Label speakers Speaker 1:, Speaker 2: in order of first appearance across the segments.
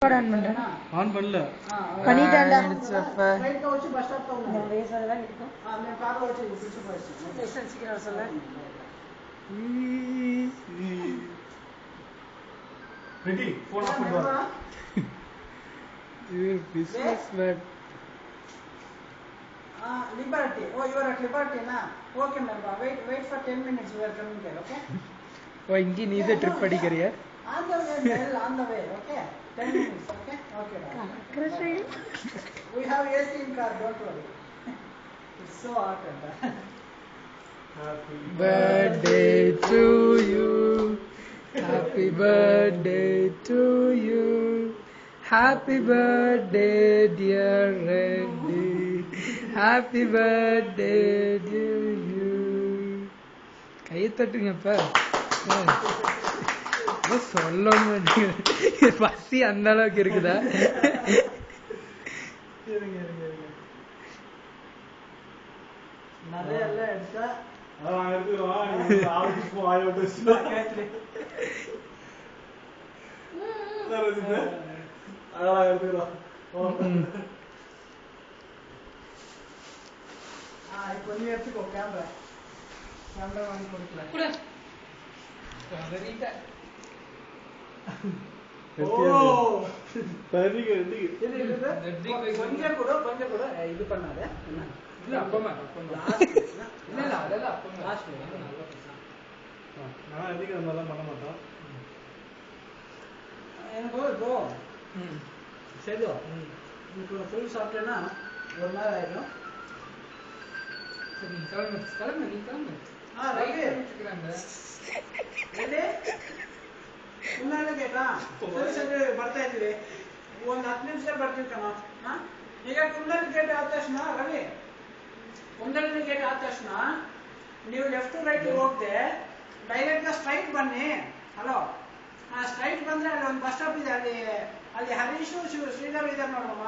Speaker 1: On பண்றேன்.
Speaker 2: On பண்ணல.
Speaker 1: பண்ணிட்டேன்டா.
Speaker 3: Right வச்சு பஸ் ஸ்டாப் ல உங்க ரேசர் தான் இருக்கும். நான் கார் வச்சு பிடிச்சு போயிடுச்சு. ஸ்டேஷன் சீக்கிரம் சொல்ல.
Speaker 2: ரெடி ஃபோன் ஆஃப் பண்ணுவா.
Speaker 1: You business man.
Speaker 3: Liberty. Oh, you are at Liberty na. Okay, ma'am. Wait for 10 minutes. We are coming there. Okay.
Speaker 1: ஓ இங்க நீ தான் trip அடிக்கறியா?
Speaker 3: On the way, Mel, on the way. Okay. 10 minutes. Okay. Okay. We have AC in car. Don't worry. It's so hot.
Speaker 2: Happy
Speaker 1: Birthday to you. Happy birthday to you. Happy birthday dear Randy. Happy birthday dear you. கையை தட்டுங்கப்பா. சொல்ல மாட்டேங்குது. பசி அந்த அளவுக்கு இருக்குதா?
Speaker 3: நிறைய எல்லாம் எடுத்தா
Speaker 2: அதான் எடுத்துறோம். நீ ஆளுக்கு போ ஆய விட்டு வச்சுடா கேட்கல. சரி அதான் எடுத்துறோம்.
Speaker 3: இப்போ நீ எடுத்துக்கோ கேமரா வாங்கி கொடுக்கல
Speaker 1: கூட சரிடா.
Speaker 3: கொஞ்சம் கூட இது பண்ணாத
Speaker 1: இல்ல அப்பமா இல்ல அதெல்லாம் அப்பமா
Speaker 3: லாஸ்ட்
Speaker 2: நான் அதிகம் அந்த மாதிரி பண்ண மாட்டோம்.
Speaker 3: எனக்கு இப்போ சரி இப்போ ஃபுல் சாப்பிட்டேன்னா ஒரு நாள் ஆயிடும்.
Speaker 1: சரி கிளம்பு நீ கிளம்பு.
Speaker 3: ಉನ್ನಾಳೆ ಕೇಟಾ ಸರಿ ಸರಿ ಬರ್ತಾ ಇದ್ದೀವಿ ಒಂದು 10 ನಿಮಿಷ ಬರ್ತೀವಿ ಕಣ ಈಗ ಕುಂದಲ್ ಗೇಟ್ ಆದ ತಕ್ಷಣ ರವಿ ಕುಂದಲ್ ಗೇಟ್ ಆದ ತಕ್ಷಣ ನೀವು ಲೆಫ್ಟ್ ರೈಟ್ ಹೋಗದೆ ಡೈರೆಕ್ಟ್ ಸ್ಟ್ರೈಟ್ ಬನ್ನಿ. ಹಲೋ ಸ್ಟ್ರೈಟ್ ಬಂದ್ರೆ ಅಲ್ಲಿ ಒಂದು ಬಸ್ ಸ್ಟಾಪ್ ಇದೆ. ಅಲ್ಲಿ ಹರೀಶು ಶ್ರೀಧರ್ ಇದ್ದಾರೆ ನೋಡಮ್ಮ.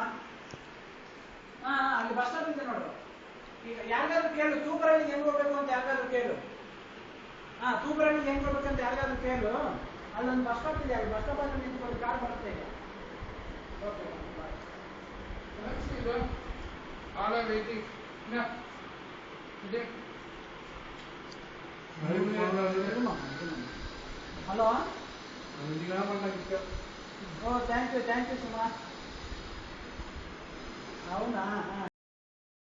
Speaker 3: ಅಲ್ಲಿ ಬಸ್ ಸ್ಟಾಪ್ ಇದೆ ನೋಡು. ಈಗ ಯಾರಿಗಾದ್ರು ಕೇಳು ತೂಬರಳ್ಳಿಗೆ ಹೆಂಗ್ ಹೋಗ್ಬೇಕು ಅಂತ ಯಾರಿಗಾದ್ರು ಕೇಳು. ತೂಬರಳ್ಳಿಗೆ ಹೆಂಗ್ ಹೋಗ್ಬೇಕಂತ ಯಾರಿಗಾದ್ರು ಕೇಳು. ಅಲ್ಲೊಂದು ಬಸ್ ಸ್ಟಾಪ್ ಇದೆ. ಅಲ್ಲಿ ಬಸ್ ಸ್ಟಾಪ್ ಅಲ್ಲಿ ನಿಂತ್ಕೊಂಡು ಕಾರ್ ಬರುತ್ತೆ ಈಗ. Okay
Speaker 1: all are waiting.
Speaker 3: Hello ಓ ಥ್ಯಾಂಕ್ ಯು ಸುಮಾ. అవునా